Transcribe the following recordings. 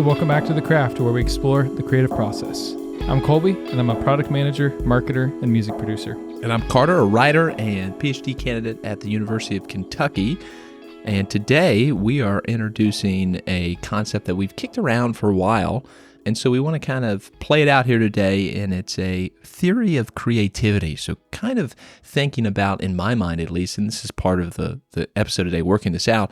welcome back to The Craft, where we explore the creative process. I'm Colby, and I'm a product manager, marketer, and music producer. And I'm Carter, a writer and PhD candidate at the University of Kentucky. And today we are introducing a concept that we've kicked around for a while. And so we want to kind of play it out here today, and it's a theory of creativity. So kind of thinking about, in my mind at least, and this is part of the episode today, working this out,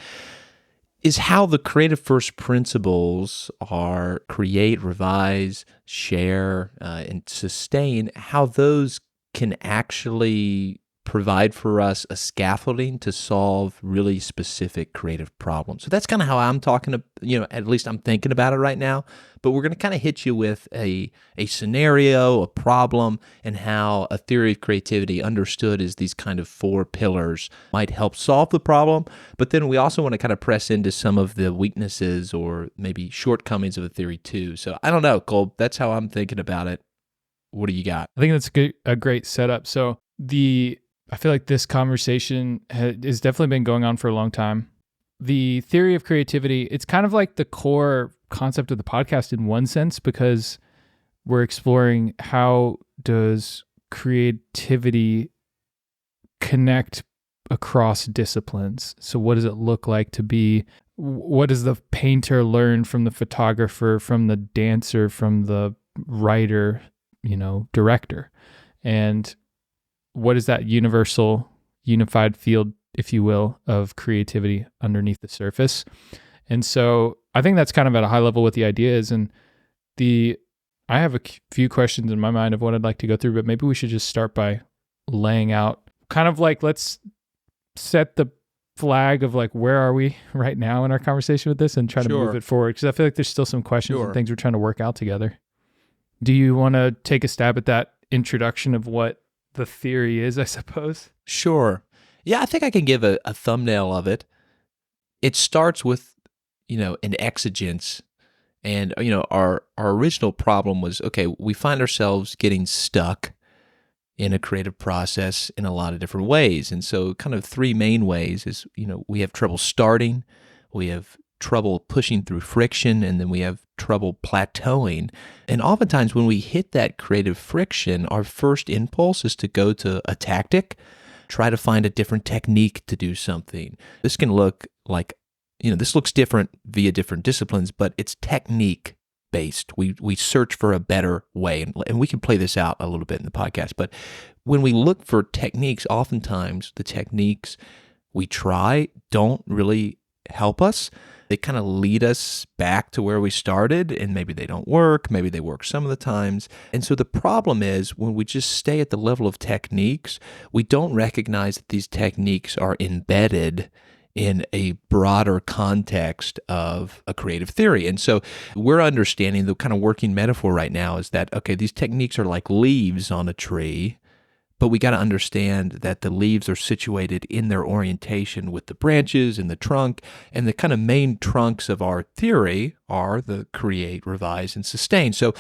is how the creative first principles are create, revise, share, and sustain, how those can actually provide for us a scaffolding to solve really specific creative problems. So that's kind of how I'm talking to, at least I'm thinking about it right now. But we're going to kind of hit you with a scenario, a problem, and how a theory of creativity understood as these kind of four pillars might help solve the problem. But then we also want to kind of press into some of the weaknesses or maybe shortcomings of the theory too. So I don't know, Cole, that's how I'm thinking about it. What do you got? I think that's a great setup. So I feel like this conversation has definitely been going on for a long time. The theory of creativity, it's kind of like the core concept of the podcast in one sense, because we're exploring how does creativity connect across disciplines. So what does it look like to be, what does the painter learn from the photographer, from the dancer, from the writer, director? And what is that unified field, if you will, of creativity underneath the surface? And so I think that's kind of at a high level what the idea is. And I have a few questions in my mind of what I'd like to go through, but maybe we should just start by laying out kind of like, let's set the flag of like, where are we right now in our conversation with this and try to move it forward? Because I feel like there's still some questions and things we're trying to work out together. Do you want to take a stab at that introduction of what the theory is, I suppose? Sure. Yeah, I think I can give a thumbnail of it. It starts with, an exigence. And, our original problem was, okay, we find ourselves getting stuck in a creative process in a lot of different ways. And so kind of three main ways is, we have trouble starting, we have trouble pushing through friction, and then we have trouble plateauing. And oftentimes when we hit that creative friction, our first impulse is to go to a tactic, try to find a different technique to do something. This can look like, this looks different via different disciplines, but it's technique based. We search for a better way, and we can play this out a little bit in the podcast. But when we look for techniques, oftentimes the techniques we try don't really help us. They kind of lead us back to where we started, and maybe they don't work, maybe they work some of the times. And so the problem is when we just stay at the level of techniques, we don't recognize that these techniques are embedded in a broader context of a creative theory. And so we're understanding the kind of working metaphor right now is that, okay, these techniques are like leaves on a tree, but we got to understand that the leaves are situated in their orientation with the branches and the trunk, and the kind of main trunks of our theory are the create, revise, and sustain. So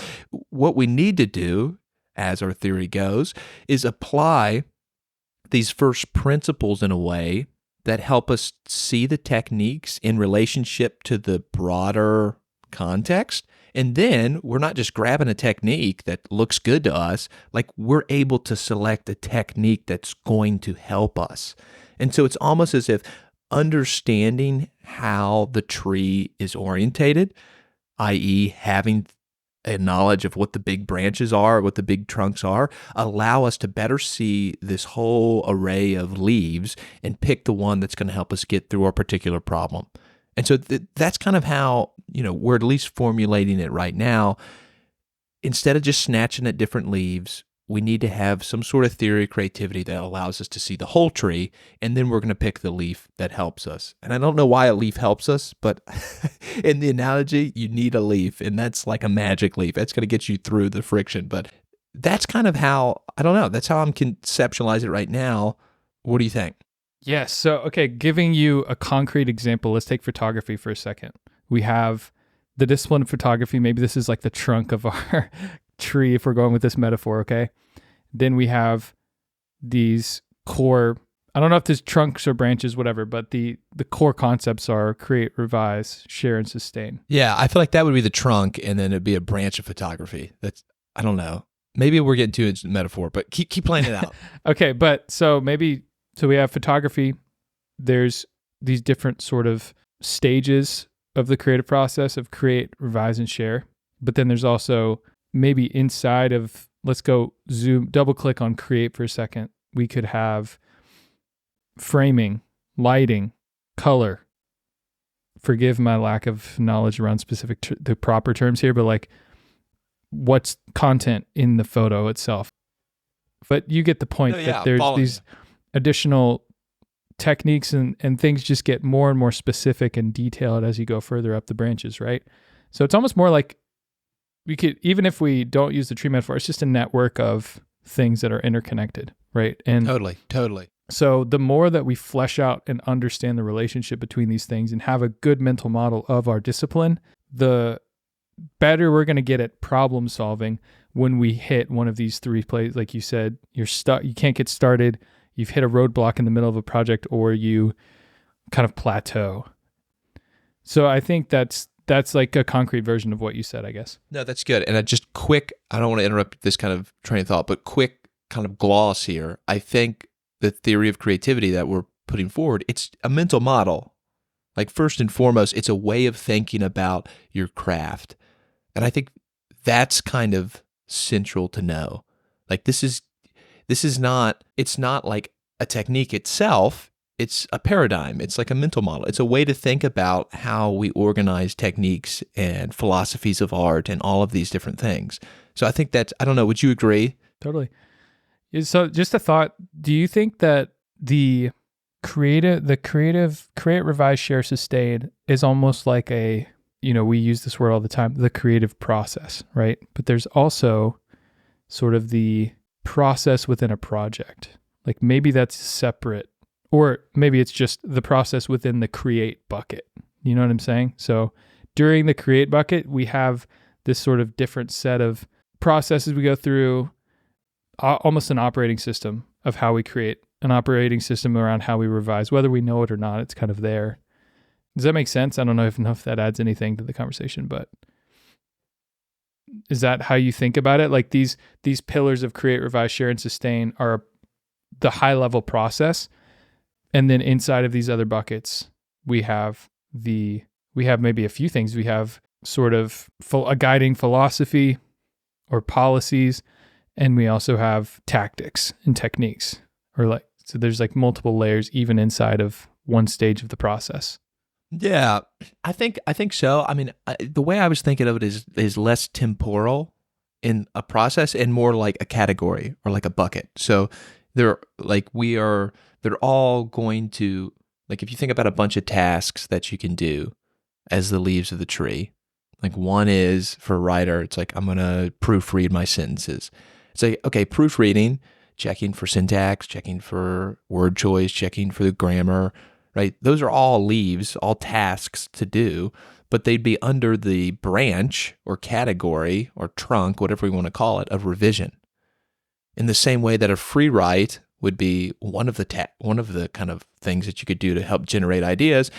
what we need to do, as our theory goes, is apply these first principles in a way that help us see the techniques in relationship to the broader context. And then we're not just grabbing a technique that looks good to us, like we're able to select a technique that's going to help us. And so it's almost as if understanding how the tree is orientated, i.e. having a knowledge of what the big branches are, what the big trunks are, allow us to better see this whole array of leaves and pick the one that's going to help us get through our particular problem. And so that's kind of how, we're at least formulating it right now. Instead of just snatching at different leaves, we need to have some sort of theory of creativity that allows us to see the whole tree, and then we're going to pick the leaf that helps us. And I don't know why a leaf helps us, but in the analogy, you need a leaf, and that's like a magic leaf. That's going to get you through the friction. But that's kind of how, that's how I'm conceptualizing it right now. What do you think? Yes. So, okay, giving you a concrete example, let's take photography for a second. We have the discipline of photography. Maybe this is like the trunk of our tree, if we're going with this metaphor, okay? Then we have these core I don't know if there's trunks or branches, whatever, but the core concepts are create, revise, share, and sustain. Yeah, I feel like that would be the trunk, and then it'd be a branch of photography. That's, I don't know. Maybe we're getting too into metaphor, but keep playing it out. Okay, but so we have photography. There's these different sort of stages of the creative process of create, revise, and share. But then there's also maybe inside of, let's go double click on create for a second. We could have framing, lighting, color. Forgive my lack of knowledge around specific the proper terms here, but like what's content in the photo itself. But you get the point that there's these additional techniques and things just get more and more specific and detailed as you go further up the branches, right? So it's almost more like we could, even if we don't use the tree metaphor, it's just a network of things that are interconnected, right? And Totally. So the more that we flesh out and understand the relationship between these things and have a good mental model of our discipline, the better we're going to get at problem solving when we hit one of these three places. Like you said, you're stuck, you can't get started, you've hit a roadblock in the middle of a project, or you kind of plateau. So I think that's like a concrete version of what you said, I guess. No, that's good. And I don't want to interrupt this kind of train of thought, but quick kind of gloss here. I think the theory of creativity that we're putting forward, it's a mental model. Like first and foremost, it's a way of thinking about your craft. And I think that's kind of central to know. Like it's not like a technique itself. It's a paradigm. It's like a mental model. It's a way to think about how we organize techniques and philosophies of art and all of these different things. So I think I don't know, would you agree? Totally. So just a thought, do you think that the create, revise, share, sustain is almost like we use this word all the time, the creative process, right? But there's also sort of the process within a project. Like maybe that's separate, or maybe it's just the process within the create bucket. You know what I'm saying? So during the create bucket, we have this sort of different set of processes we go through, almost an operating system of how we create, an operating system around how we revise, whether we know it or not. It's kind of there. Does that make sense? I don't know if that adds anything to the conversation, but is that how you think about it? Like these pillars of create, revise, share, and sustain are the high level process. And then inside of these other buckets, we have maybe a few things. We have sort of a guiding philosophy or policies, and we also have tactics and techniques, so there's like multiple layers even inside of one stage of the process. Yeah, I think so. I mean, the way I was thinking of it is less temporal in a process and more like a category or like a bucket. So they're all going to, like, if you think about a bunch of tasks that you can do as the leaves of the tree, like one is for a writer, it's like, I'm going to proofread my sentences. It's like, okay, proofreading, checking for syntax, checking for word choice, checking for the grammar, right? Those are all leaves, all tasks to do, but they'd be under the branch or category or trunk, whatever we want to call it, of revision. In the same way that a free write would be one of the kind of things that you could do to help generate ideas,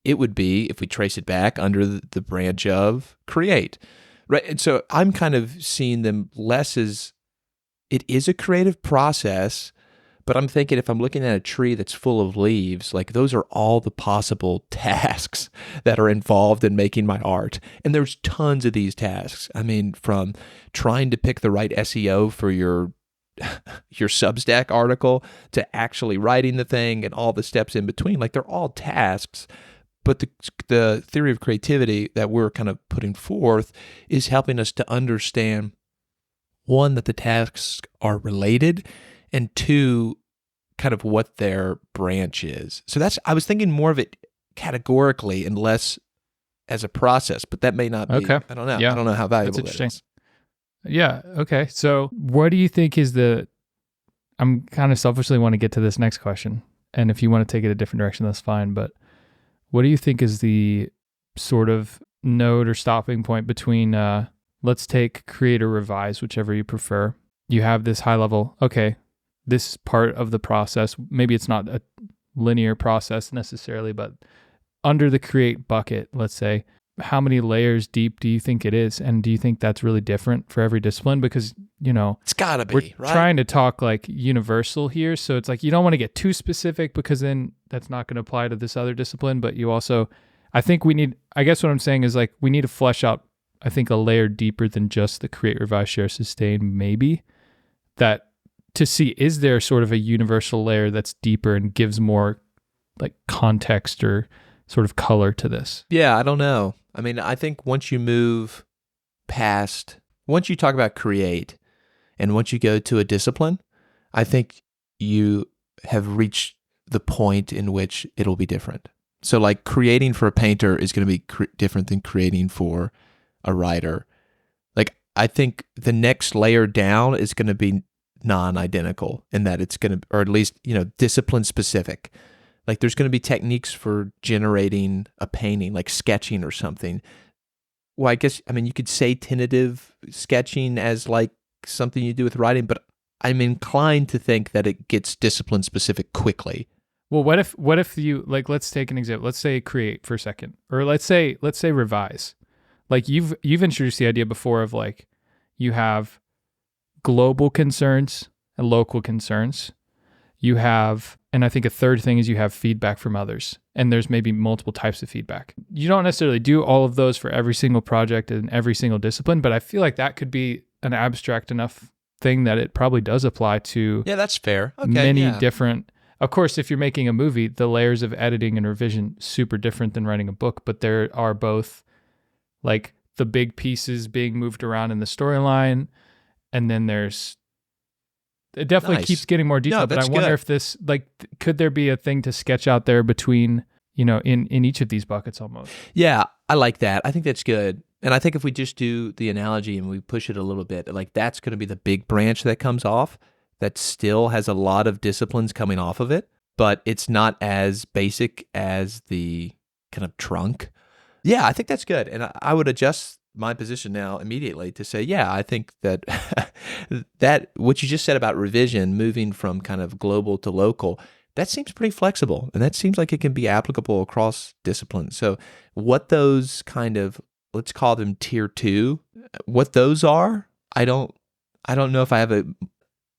it would be, if we trace it back, under the branch of create, right? And so I'm kind of seeing them less as, it is a creative process, but I'm thinking if I'm looking at a tree that's full of leaves, like those are all the possible tasks that are involved in making my art. And there's tons of these tasks. I mean, from trying to pick the right SEO for your Substack article to actually writing the thing and all the steps in between, like they're all tasks. But the theory of creativity that we're kind of putting forth is helping us to understand, one, that the tasks are related, and two, kind of what their branch is. So I was thinking more of it categorically and less as a process, but that may not be, okay. I don't know. Yeah. I don't know how valuable That's interesting. that is. Yeah. Okay. So what do you think is I'm kind of selfishly want to get to this next question. And if you want to take it a different direction, that's fine. But what do you think is the sort of node or stopping point between, let's take create or revise, whichever you prefer. You have this high level, okay, this part of the process, maybe it's not a linear process necessarily, but under the create bucket, let's say, how many layers deep do you think it is? And do you think that's really different for every discipline? Because, it's gotta be, we're right? trying to talk like universal here. So it's like, you don't want to get too specific because then that's not going to apply to this other discipline. But you also, I think I guess what I'm saying is like, we need to flesh out, I think, a layer deeper than just the create, revise, share, sustain, maybe, that to see, is there sort of a universal layer that's deeper and gives more like context or sort of color to this? Yeah, I don't know. I mean, I think once you talk about create and once you go to a discipline, I think you have reached the point in which it'll be different. So like creating for a painter is going to be different than creating for a writer. Like I think the next layer down is going to be non-identical in that it's going to, or at least, discipline specific. Like there's going to be techniques for generating a painting, like sketching or something. Well, you could say tentative sketching as like something you do with writing, but I'm inclined to think that it gets discipline specific quickly. Well, what if you, like, let's take an example. Let's say create for a second, or let's say revise. Like you've introduced the idea before of like, you have global concerns and local concerns. You have, and I think a third thing is you have feedback from others, and there's maybe multiple types of feedback. You don't necessarily do all of those for every single project and every single discipline, but I feel like that could be an abstract enough thing that it probably does apply to that's fair. Okay, many different. Of course, if you're making a movie, the layers of editing and revision super different than writing a book, but there are both like the big pieces being moved around in the storyline, and then it definitely keeps getting more detailed, but I wonder if this, like, could there be a thing to sketch out there between, in each of these buckets almost? Yeah, I like that. I think that's good. And I think if we just do the analogy and we push it a little bit, like that's going to be the big branch that comes off that still has a lot of disciplines coming off of it, but it's not as basic as the kind of trunk. Yeah, I think that's good. And I would adjust my position now immediately to say, yeah, I think that that what you just said about revision, moving from kind of global to local, that seems pretty flexible, and that seems like it can be applicable across disciplines. So what those kind of, let's call them tier 2, what those are, I don't know if I have a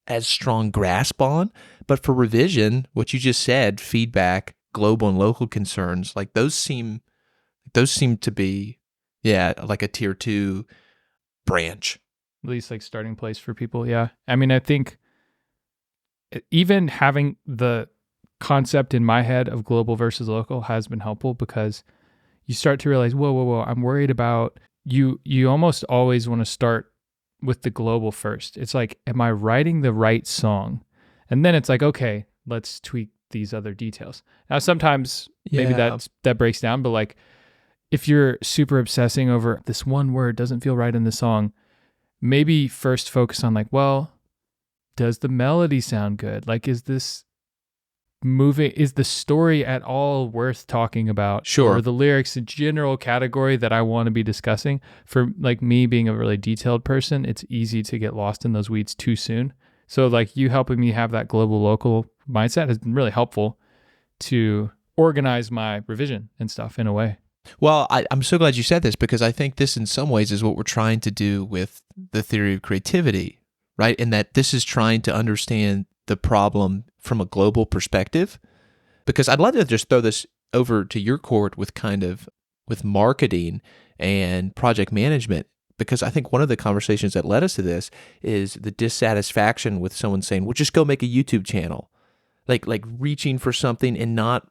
as strong grasp on, but for revision, what you just said, feedback, global and local concerns, like those seem to be, yeah, like a tier 2 branch. At least like starting place for people. Yeah. I mean, I think even having the concept in my head of global versus local has been helpful, because you start to realize, whoa, I'm worried about you. You almost always want to start with the global first. It's like, am I writing the right song? And then it's like, okay, let's tweak these other details. Now, sometimes maybe that breaks down, but like, if you're super obsessing over this one word doesn't feel right in the song, maybe first focus on like, well, does the melody sound good? Like, is this moving? Is the story at all worth talking about? Sure. Or the lyrics a general category that I want to be discussing? For like me being a really detailed person, it's easy to get lost in those weeds too soon. So like you helping me have that global local mindset has been really helpful to organize my revision and stuff in a way. Well, I'm so glad you said this, because I think this in some ways is what we're trying to do with the theory of creativity, right? In that this is trying to understand the problem from a global perspective. Because I'd love to just throw this over to your court with with marketing and project management, because I think one of the conversations that led us to this is the dissatisfaction with someone saying, well, just go make a YouTube channel. Like reaching for something and not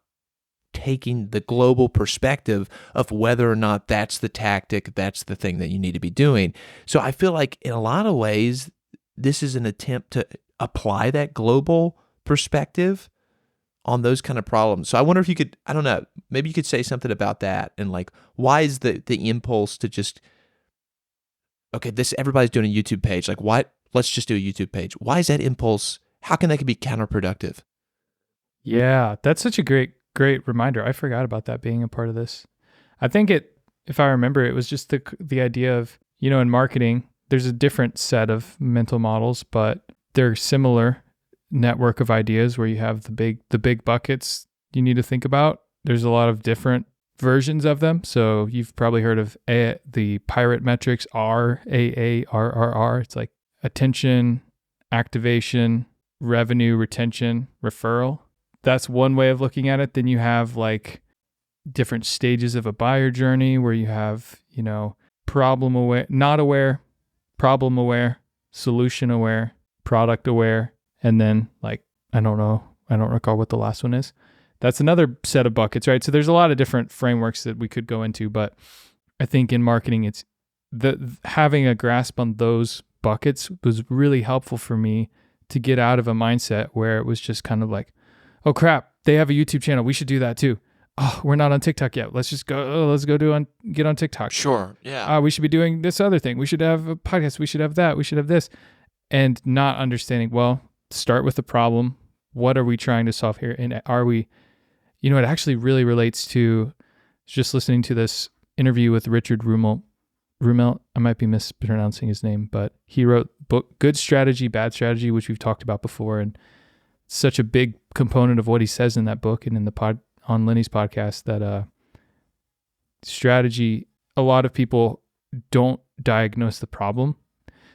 taking the global perspective of whether or not that's the tactic, that's the thing that you need to be doing. So I feel like in a lot of ways, this is an attempt to apply that global perspective on those kind of problems. So I wonder if you could, I don't know, maybe you could say something about that, and like, why is the impulse to just, okay, everybody's doing a YouTube page, like why, let's just do a YouTube page. Why is that impulse, how can that be counterproductive? Yeah, that's such a great reminder. I forgot about that being a part of this. I think if I remember, it was just the idea of, in marketing, there's a different set of mental models, but they're similar. network of ideas where you have the big buckets you need to think about. There's a lot of different versions of them. So you've probably heard of the pirate metrics, RAARRR. It's like attention, activation, revenue, retention, referral. That's one way of looking at it. Then you have like different stages of a buyer journey where you have, problem aware, not aware, problem aware, solution aware, product aware, and then like, I don't recall what the last one is. That's another set of buckets, right? So there's a lot of different frameworks that we could go into, but I think in marketing, it's having a grasp on those buckets was really helpful for me to get out of a mindset where it was just kind of like, oh crap, they have a YouTube channel. We should do that too. Oh, we're not on TikTok yet. Let's just go. Let's go get on TikTok. Sure. Yeah. We should be doing this other thing. We should have a podcast. We should have that. We should have this, and not understanding. Well, start with the problem. What are we trying to solve here? And are we? It actually really relates to just listening to this interview with Richard Rumelt. I might be mispronouncing his name, but he wrote book Good Strategy, Bad Strategy, which we've talked about before, and such a big component of what he says in that book and in the on Lenny's podcast that strategy, a lot of people don't diagnose the problem.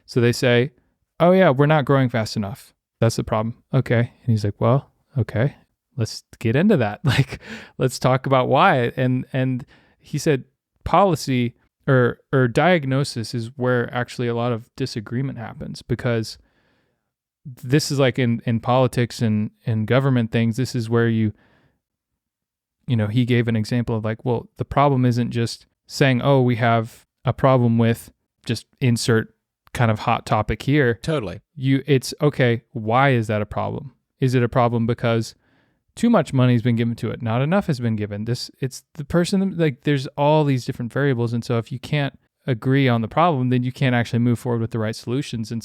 So they say, oh yeah, we're not growing fast enough. That's the problem. Okay. And he's like, well, okay, let's get into that. Like, let's talk about why. And he said policy or diagnosis is where actually a lot of disagreement happens, because this is like in politics and government things, this is where he gave an example of like, well, the problem isn't just saying, oh, we have a problem with just insert kind of hot topic here. Totally. It's okay. Why is that a problem? Is it a problem because too much money has been given to it? Not enough has been given. It's the person, like there's all these different variables. And so if you can't agree on the problem, then you can't actually move forward with the right solutions. And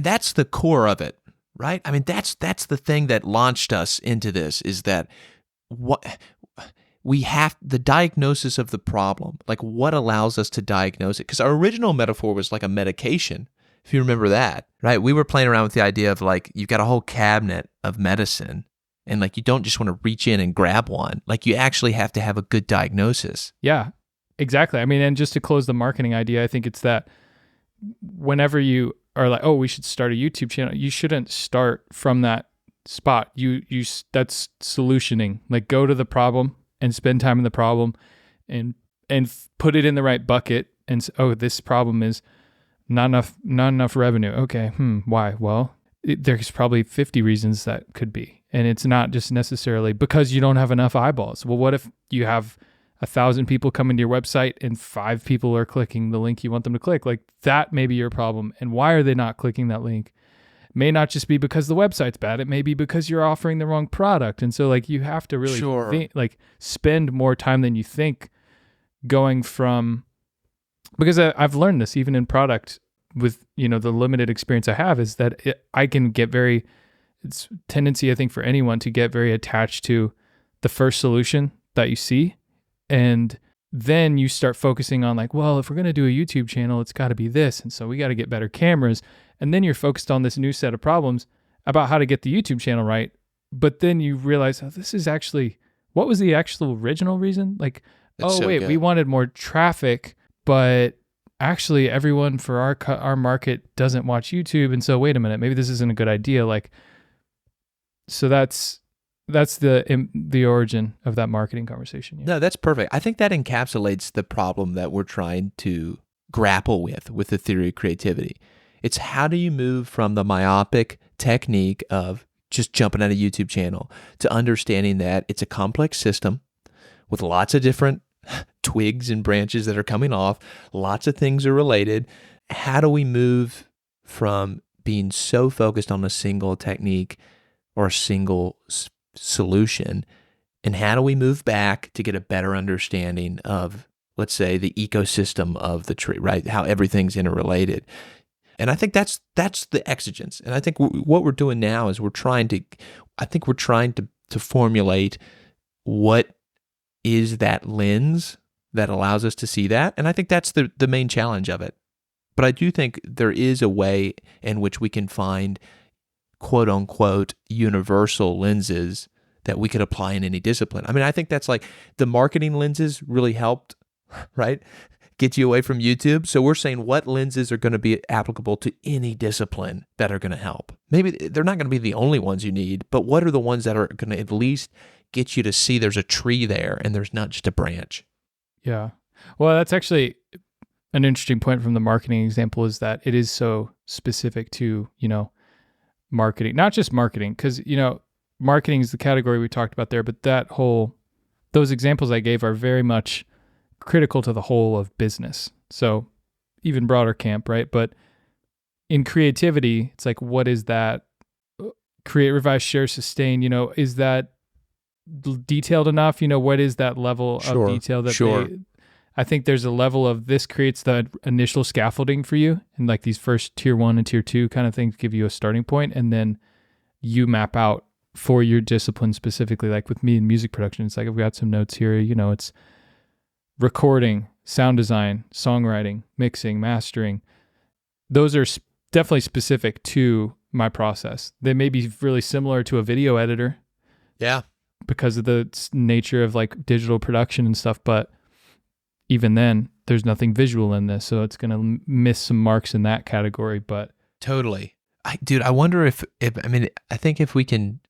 that's the core of it, right? I mean, that's the thing that launched us into this, is that what we have, the diagnosis of the problem, like what allows us to diagnose it. Because our original metaphor was like a medication, if you remember that, right? We were playing around with the idea of like, you've got a whole cabinet of medicine, and like you don't just want to reach in and grab one. Like you actually have to have a good diagnosis. Yeah, exactly. I mean, and just to close the marketing idea, I think it's that whenever you are like, oh, we should start a YouTube channel, you shouldn't start from that spot. That's solutioning. Like, go to the problem and spend time in the problem and put it in the right bucket. And oh, this problem is not enough revenue. Okay. Why? Well, there's probably 50 reasons that could be. And it's not just necessarily because you don't have enough eyeballs. Well, what if you have 1,000 people coming to your website and 5 people are clicking the link you want them to click? Like, that may be your problem. And why are they not clicking that link? It may not just be because the website's bad. It may be because you're offering the wrong product. And so like you have to really spend more time than you think going from, because I've learned this even in product with, the limited experience I have, is that I can get it's tendency, I think, for anyone to get very attached to the first solution that you see. And then you start focusing on like, well, if we're going to do a YouTube channel, it's got to be this. And so we got to get better cameras. And then you're focused on this new set of problems about how to get the YouTube channel right. But then you realize, oh, this is actually, what was the actual original reason? Like, we wanted more traffic, but actually everyone for our market doesn't watch YouTube. And so wait a minute, maybe this isn't a good idea. Like, so that's the origin of that marketing conversation. Yeah. No, that's perfect. I think that encapsulates the problem that we're trying to grapple with the theory of creativity. It's how do you move from the myopic technique of just jumping on a YouTube channel to understanding that it's a complex system with lots of different twigs and branches that are coming off, lots of things are related. How do we move from being so focused on a single technique or a single solution, and how do we move back to get a better understanding of, let's say, the ecosystem of the tree, right? How everything's interrelated. And I think that's the exigence. And I think what we're doing now is we're trying to formulate what is that lens that allows us to see that. And I think that's the main challenge of it. But I do think there is a way in which we can find quote unquote universal lenses that we could apply in any discipline. I mean, I think that's like the marketing lenses really helped, right? Get you away from YouTube. So we're saying what lenses are going to be applicable to any discipline that are going to help. Maybe they're not going to be the only ones you need, but what are the ones that are going to at least get you to see there's a tree there and there's not just a branch? Yeah. Well, that's actually an interesting point from the marketing example, is that it is so specific to, marketing, not just marketing, because, marketing is the category we talked about there, but those examples I gave are very much critical to the whole of business. So even broader camp, right? But in creativity, it's like, what is that? Create, revise, share, sustain, is that detailed enough? What is that level of detail that I think there's a level of this creates the initial scaffolding for you. And like these first tier 1 and tier 2 kind of things give you a starting point. And then you map out for your discipline specifically. Like with me in music production, it's like, I've got some notes here, it's recording, sound design, songwriting, mixing, mastering. Those are definitely specific to my process. They may be really similar to a video editor. Yeah. Because of the nature of like digital production and stuff. But even then, there's nothing visual in this. So it's going to miss some marks in that category. But totally. I wonder if I think if we can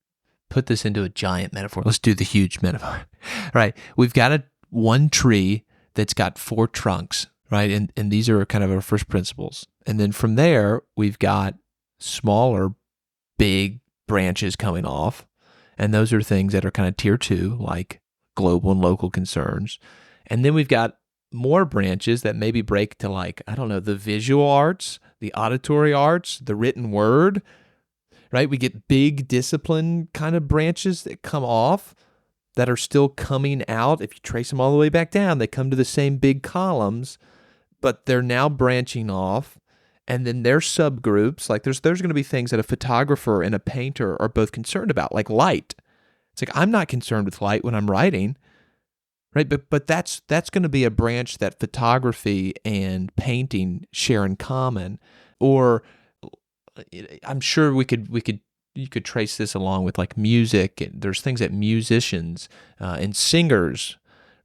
put this into a giant metaphor, let's do the huge metaphor, right? We've got one tree that's got 4 trunks, right? And these are kind of our first principles. And then from there, we've got smaller, big branches coming off. And those are things that are kind of tier 2, like global and local concerns. And then we've got more branches that maybe break to like, I don't know, the visual arts, the auditory arts, the written word, right? We get big discipline kind of branches that come off that are still coming out. If you trace them all the way back down, they come to the same big columns, but they're now branching off. And then there's subgroups. Like there's going to be things that a photographer and a painter are both concerned about, like light. It's like, I'm not concerned with light when I'm writing, right? But that's going to be a branch that photography and painting share in common. Or I'm sure you could trace this along with like music. There's things that musicians and singers,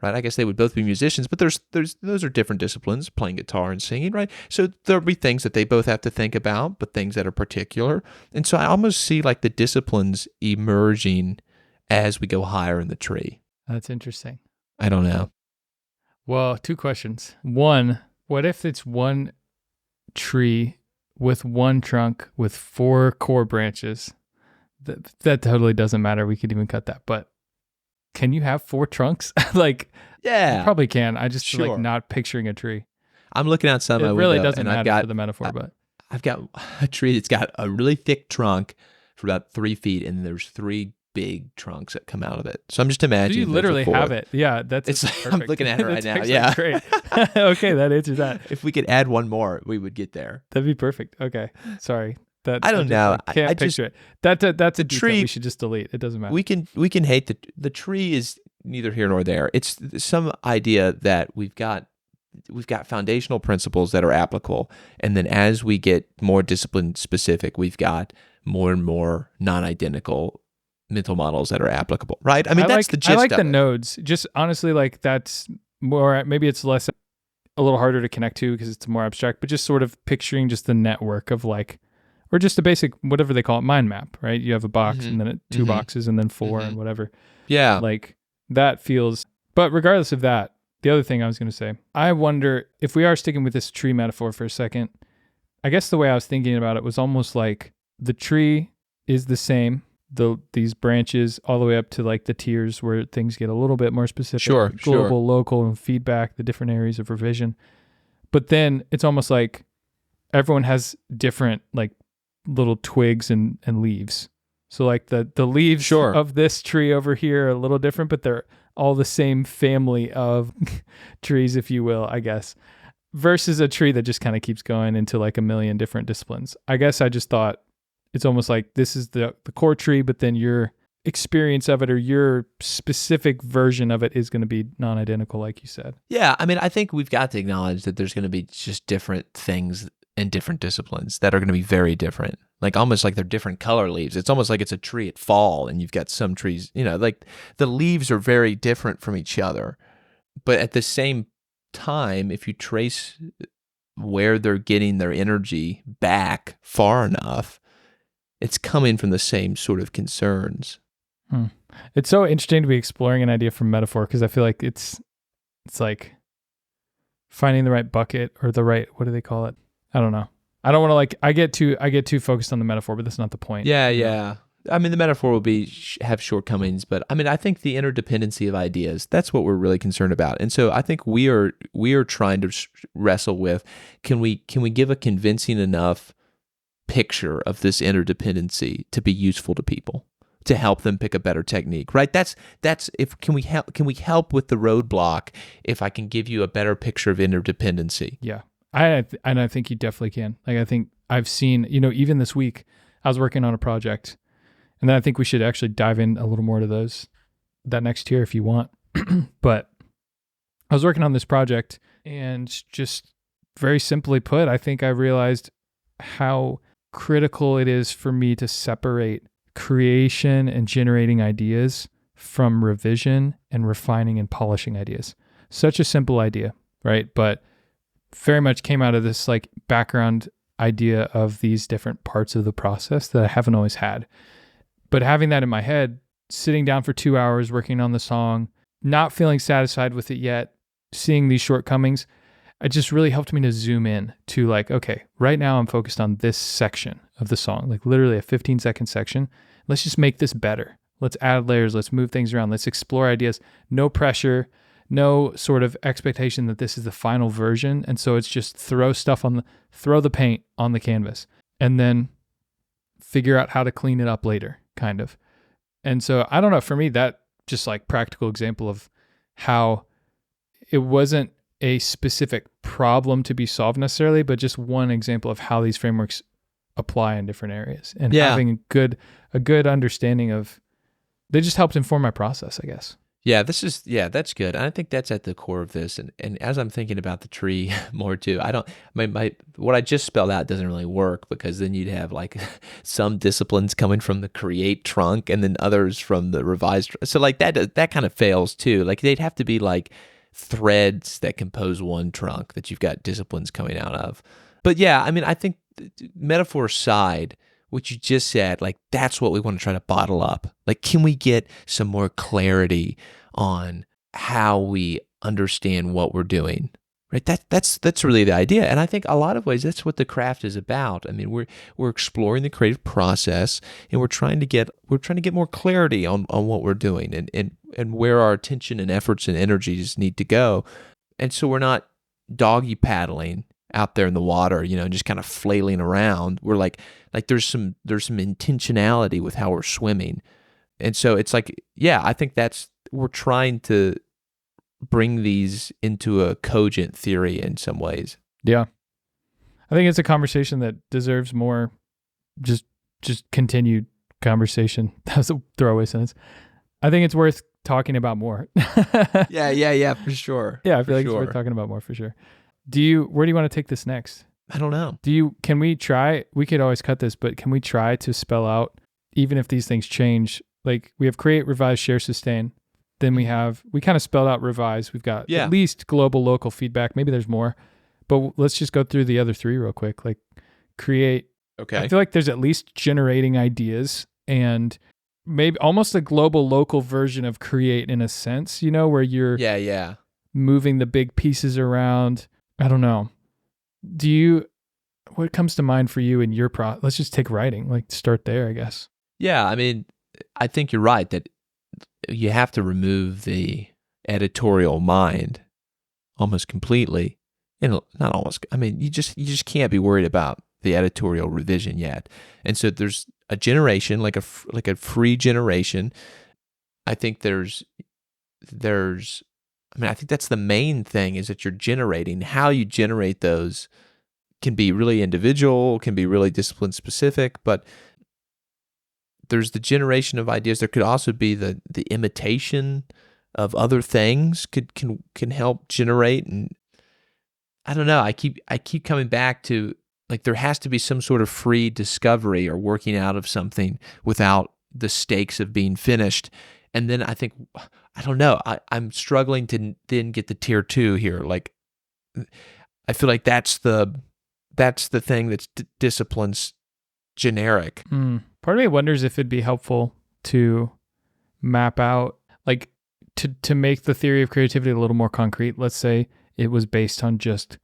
right? I guess they would both be musicians, but those are different disciplines, playing guitar and singing, right? So there'll be things that they both have to think about, but things that are particular. And so I almost see like the disciplines emerging as we go higher in the tree. That's interesting. I don't know. Well, 2 questions. One, what if it's one tree with one trunk with 4 core branches? That totally doesn't matter. We could even cut that. But can you have 4 trunks? Like, yeah, you probably can. I just like not picturing a tree. I'm looking outside my window. It really doesn't matter for the metaphor, but I've got a tree that's got a really thick trunk for about 3 feet, and there's 3 big trunks that come out of it. So I'm just imagining. You literally have it. Yeah, that's perfect. I'm looking at it right now. Yeah, great. Okay, that answers that. If we could add one more, we would get there. That'd be perfect. Okay, sorry. I don't know. I can't picture it. That's a tree we should just delete. It doesn't matter. We can hate the tree is neither here nor there. It's some idea that we've got foundational principles that are applicable, and then as we get more discipline specific, we've got more and more non-identical mental models that are applicable, right? I mean, that's the gist of it. I like the nodes. Just honestly, like that's more, maybe it's a little harder to connect to because it's more abstract, but just sort of picturing just the network of like, or just a basic, whatever they call it, mind map, right? You have a box and then 2 boxes and then 4 and whatever. Yeah. Like that feels, but regardless of that, the other thing I was going to say, I wonder if we are sticking with this tree metaphor for a second, I guess the way I was thinking about it was almost like the tree is the same, these branches all the way up to like the tiers where things get a little bit more specific. Sure. Global, local, and feedback, the different areas of revision. But then it's almost like everyone has different like little twigs and leaves. So like the leaves of this tree over here are a little different, but they're all the same family of trees, if you will, I guess, versus a tree that just kind of keeps going into like a million different disciplines. I guess I just thought it's almost like this is the core tree, but then your experience of it or your specific version of it is going to be non-identical, like you said. Yeah, I mean, I think we've got to acknowledge that there's going to be just different things in different disciplines that are going to be very different. like almost like they're different color leaves. It's almost like it's a tree at fall, and you've got some trees, like the leaves are very different from each other. But at the same time, if you trace where they're getting their energy back far enough, it's coming from the same sort of concerns. It's so interesting to be exploring an idea from metaphor, because I feel like it's like finding the right bucket or the right, what do they call it? I don't know. I don't want to I get too focused on the metaphor, but that's not the point. Yeah. I mean, the metaphor will have shortcomings, but I mean, I think the interdependency of ideas, that's what we're really concerned about. And so I think we are trying to wrestle with, can we give a convincing enough picture of this interdependency to be useful to people, to help them pick a better technique, right? Can we help with the roadblock if I can give you a better picture of interdependency? Yeah. I think you definitely can. Like, I think I've seen, even this week, I was working on a project, and then I think we should actually dive in a little more to that next year if you want. But I was working on this project, and just very simply put, I think I realized how critical it is for me to separate creation and generating ideas from revision and refining and polishing ideas. Such a simple idea, right? But very much came out of this like background idea of these different parts of the process that I haven't always had. But having that in my head, sitting down for 2 hours working on the song, not feeling satisfied with it yet, seeing these shortcomings, it just really helped me to zoom in to like, okay, right now I'm focused on this section of the song, like literally a 15-second section. Let's just make this better. Let's add layers. Let's move things around. Let's explore ideas. No pressure, no sort of expectation that this is the final version. And so it's just throw the paint on the canvas and then figure out how to clean it up later, kind of. And so I don't know, for me, that just like practical example of how it wasn't a specific problem to be solved necessarily, but just one example of how these frameworks apply in different areas, and having a good understanding of, they just helped inform my process, I guess. Yeah, that's good. And I think that's at the core of this. And as I'm thinking about the tree more too, what I just spelled out doesn't really work, because then you'd have like some disciplines coming from the create trunk and then others from the revised. So like that kind of fails too. Like they'd have to be like threads that compose one trunk that you've got disciplines coming out of. But yeah, I mean, I think metaphor aside, what you just said, like that's what we want to try to bottle up. Like, can we get some more clarity on how we understand what we're doing? Right? That's really the idea. And I think a lot of ways that's what the craft is about. I mean, we're exploring the creative process, and we're trying to get more clarity on what we're doing and where our attention and efforts and energies need to go. And so we're not doggy paddling out there in the water, just kind of flailing around. We're like there's some intentionality with how we're swimming. And so it's like, yeah, I think we're trying to bring these into a cogent theory in some ways. Yeah. I think it's a conversation that deserves more just continued conversation. That was a throwaway sentence. I think it's worth talking about more. Yeah, for sure. Yeah, I feel like it's worth talking about more for sure. Where do you want to take this next? I don't know. Can we try, we could always cut this, but can we try to spell out, even if these things change, like we have create, revise, share, sustain. Then we kind of spelled out revise. We've got at least global, local feedback. Maybe there's more, but let's just go through the other three real quick. Like create. Okay. I feel like there's at least generating ideas, and maybe almost a global, local version of create in a sense, where you're moving the big pieces around. I don't know. What comes to mind for you in your let's just take writing, like start there, I guess. Yeah. I mean, I think you're right that you have to remove the editorial mind almost completely. Not almost. I mean, you just can't be worried about the editorial revision yet. And so there's a generation, like a free generation. I think I think that's the main thing, is that you're generating. How you generate those can be really individual, can be really discipline specific, but there's the generation of ideas. There could also be the imitation of other things can help generate. And I don't know. I keep coming back to like there has to be some sort of free discovery or working out of something without the stakes of being finished. And then I think, I don't know, I'm struggling to then get the tier 2 here. Like, I feel like that's the thing that's discipline's generic. Part of me wonders if it'd be helpful to map out, like, to make the theory of creativity a little more concrete. Let's say it was based on just,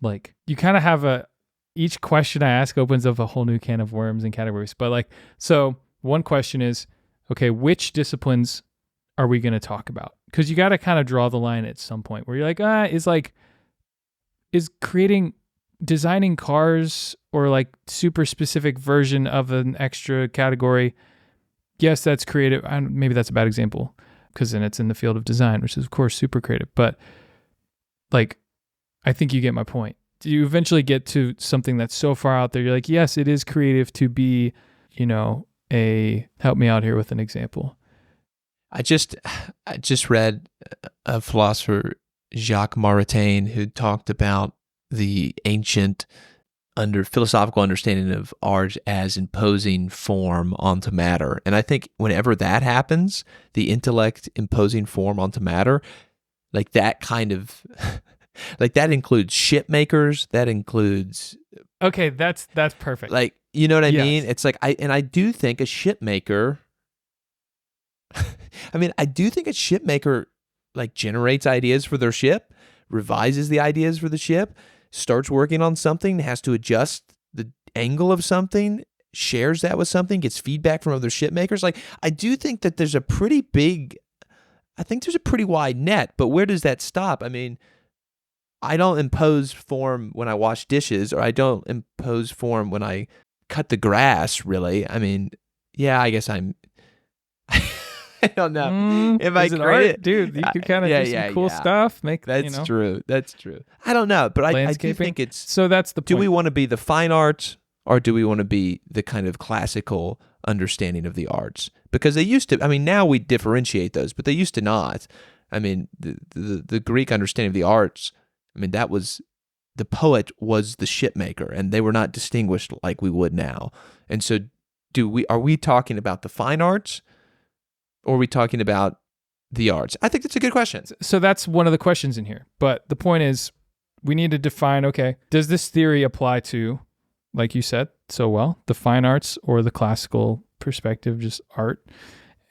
like, you kind of have each question I ask opens up a whole new can of worms and categories. But like, so one question is, okay, which disciplines are we going to talk about? Because you got to kind of draw the line at some point where you're like, is designing cars or like super specific version of an extra category? Yes, that's creative. Maybe that's a bad example because then it's in the field of design, which is of course super creative. But like, I think you get my point. You eventually get to something that's so far out there. You're like, yes, it is creative to be, help me out here with an example. I just read a philosopher, Jacques Maritain, who talked about the ancient philosophical understanding of art as imposing form onto matter. And I think whenever that happens, the intellect imposing form onto matter, like that kind of, like that includes ship makers, that includes... Okay, that's perfect. Like, you know what I mean? Yes. It's like, I do think a ship maker... I do think a ship maker like generates ideas for their ship, revises the ideas for the ship, starts working on something, has to adjust the angle of something, shares that with something, gets feedback from other ship makers. Like, I do think that there's a pretty wide net, but where does that stop? I mean, I don't impose form when I wash dishes, or I don't impose form when I cut the grass, really. I mean, yeah, I guess I don't know. Am I art? Dude, you could kind of do some cool stuff. That's true. That's true. I don't know, but I do think it's... So that's the point. Do we want to be the fine arts, or do we want to be the kind of classical understanding of the arts? Because they used to, now we differentiate those, but they used to not. The Greek understanding of the arts, that was... The poet was the ship maker, and they were not distinguished like we would now. And so are we talking about the fine arts, or are we talking about the arts? I think that's a good question. So that's one of the questions in here. But the point is, we need to define, okay, does this theory apply to, like you said so well, the fine arts or the classical perspective, just art?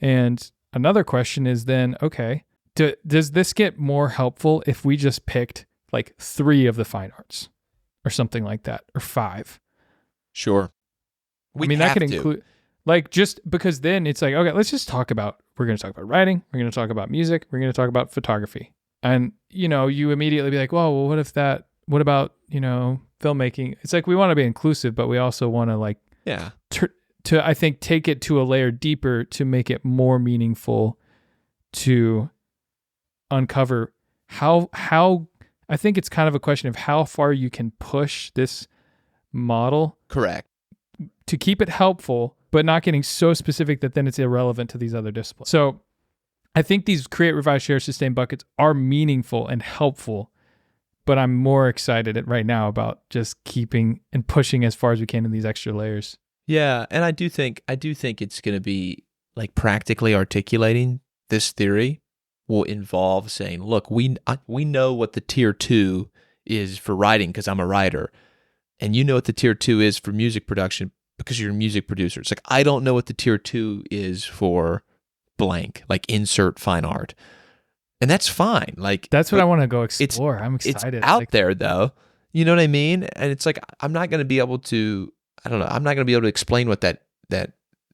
And another question is then, okay, does this get more helpful if we just picked like 3 of the fine arts or something like that, or 5? Sure. That could include... Like, just because then it's like, okay, let's just we're going to talk about writing, we're going to talk about music, we're going to talk about photography. And, you immediately be like, well, what about, filmmaking? It's like, we want to be inclusive, but we also want to like, to I think, take it to a layer deeper to make it more meaningful, to uncover how I think it's kind of a question of how far you can push this model. Correct. To keep it helpful, but not getting so specific that then it's irrelevant to these other disciplines. So I think these create, revise, share, sustain buckets are meaningful and helpful, but I'm more excited right now about just keeping and pushing as far as we can in these extra layers. Yeah, and I do think it's going to be like practically articulating this theory will involve saying, look, we know what the tier 2 is for writing because I'm a writer, and you know what the tier 2 is for music production because you're a music producer. It's like, I don't know what the tier 2 is for blank, like insert fine art. And that's fine. Like, that's what I want to go explore. I'm excited. It's out there though. You know what I mean? And it's like, I'm not going to be able to explain what that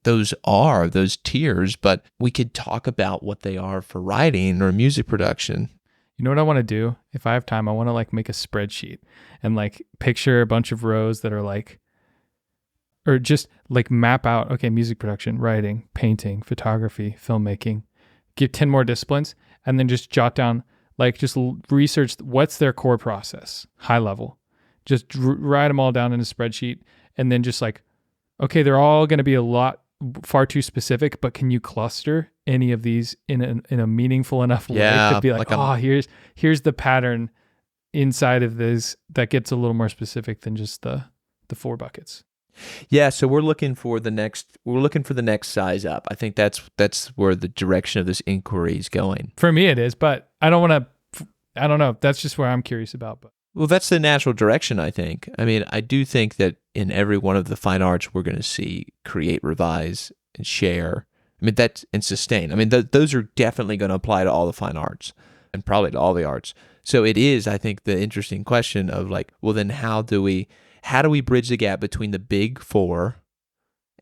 those are, those tiers, but we could talk about what they are for writing or music production. You know what I want to do? If I have time, I want to like make a spreadsheet and like picture a bunch of rows that are like, or just like map out, okay, music production, writing, painting, photography, filmmaking, give 10 more disciplines, and then just jot down, like just research what's their core process, high level. Just write them all down in a spreadsheet, and then just like, okay, they're all going to be far too specific, but can you cluster any of these in a meaningful enough way to be like here's the pattern inside of this that gets a little more specific than just the the 4 buckets. Yeah, so we're looking for the next size up. I think that's where the direction of this inquiry is going. For me it is, but I don't know. That's just where I'm curious about. But well, that's the natural direction, I think. I mean, I do think that in every one of the fine arts we're going to see create, revise, and share. I mean, and sustain. I mean, those are definitely going to apply to all the fine arts and probably to all the arts. So it is, I think, the interesting question of like, well, then how do we bridge the gap between the big 4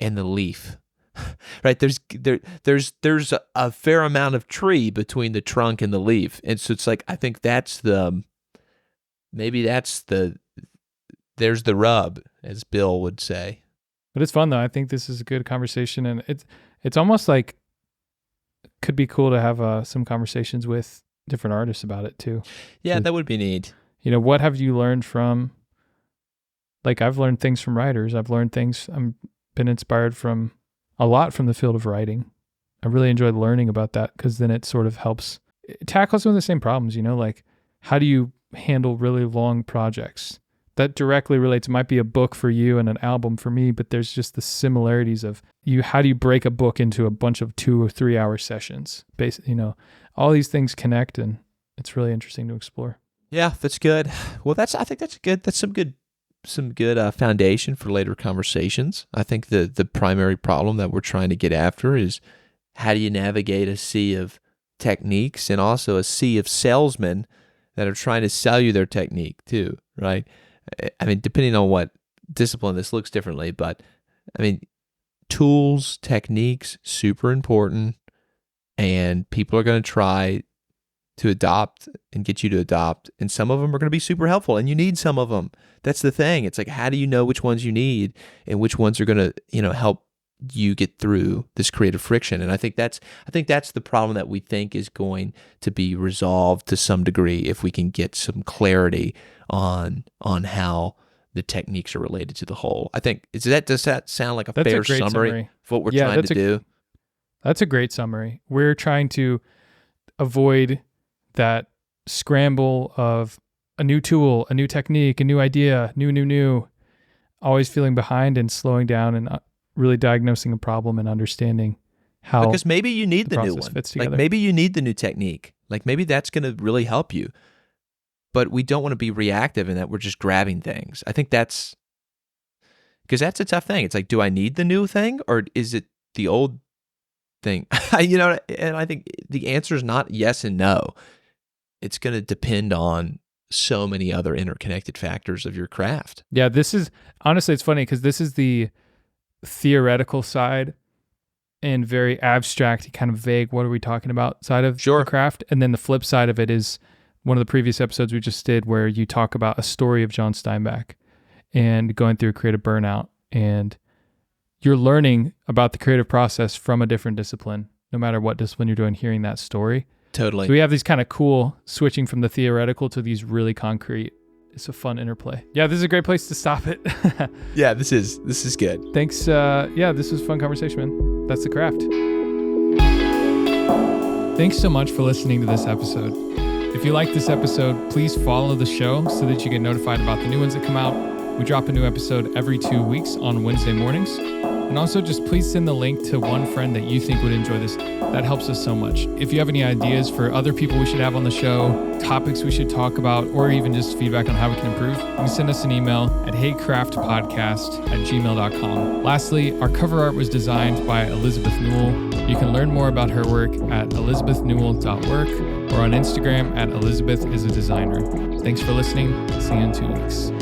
and the leaf? Right? There's a fair amount of tree between the trunk and the leaf. And so it's like, I think there's the rub, as Bill would say. But it's fun though. I think this is a good conversation, and it's almost like could be cool to have some conversations with different artists about it too. Yeah, that would be neat. You know, what have you learned from? Like, I've learned things from writers. I've learned things. I've been inspired from a lot from the field of writing. I really enjoyed learning about that because then it sort of helps tackle some of the same problems. You know, like how do you handle really long projects? That directly relates. It might be a book for you and an album for me, but there's just the similarities of how do you break a book into a bunch of 2 or 3 hour sessions? Basically, you know, all these things connect, and it's really interesting to explore. Yeah, that's good. Well, I think that's good. That's some good foundation for later conversations. I think the primary problem that we're trying to get after is how do you navigate a sea of techniques and also a sea of salesmen that are trying to sell you their technique too, right? I mean, depending on what discipline, this looks differently, but I mean, tools, techniques, super important, and people are going to try to adopt and get you to adopt, and some of them are going to be super helpful, and you need some of them. That's the thing. It's like, how do you know which ones you need and which ones are going to, you know, help you get through this creative friction? And I think that's the problem that we think is going to be resolved to some degree if we can get some clarity on how the techniques are related to the whole. I think does that sound like a fair summary of what we're trying to do? That's a great summary. We're trying to avoid that scramble of a new tool, a new technique, a new idea, new, always feeling behind and slowing down and really diagnosing a problem and understanding how. Because maybe you need the new one. Like maybe you need the new technique. Like maybe that's going to really help you. But we don't want to be reactive in that we're just grabbing things. I think because that's a tough thing. It's like, do I need the new thing or is it the old thing? You know, and I think the answer is not yes and no. It's going to depend on so many other interconnected factors of your craft. Yeah, honestly, it's funny because this is the theoretical side and very abstract, kind of vague, what are we talking about side of the craft. And then the flip side of it is one of the previous episodes we just did where you talk about a story of John Steinbeck and going through creative burnout, and you're learning about the creative process from a different discipline, no matter what discipline you're doing, hearing that story. Totally. So we have these kind of cool switching from the theoretical to these really concrete. It's a fun interplay. Yeah, this is a great place to stop it. Yeah, this is good. Thanks. This was a fun conversation, man. That's the craft. Thanks so much for listening to this episode. If you like this episode, please follow the show so that you get notified about the new ones that come out. We drop a new episode every 2 weeks on Wednesday mornings. And also just please send the link to one friend that you think would enjoy this. That helps us so much. If you have any ideas for other people we should have on the show, topics we should talk about, or even just feedback on how we can improve, you can send us an email at heycraftpodcast@gmail.com. Lastly, our cover art was designed by Elizabeth Newell. You can learn more about her work at elizabethnewell.work or on Instagram at ElizabethIsADesigner. Thanks for listening. See you in 2 weeks.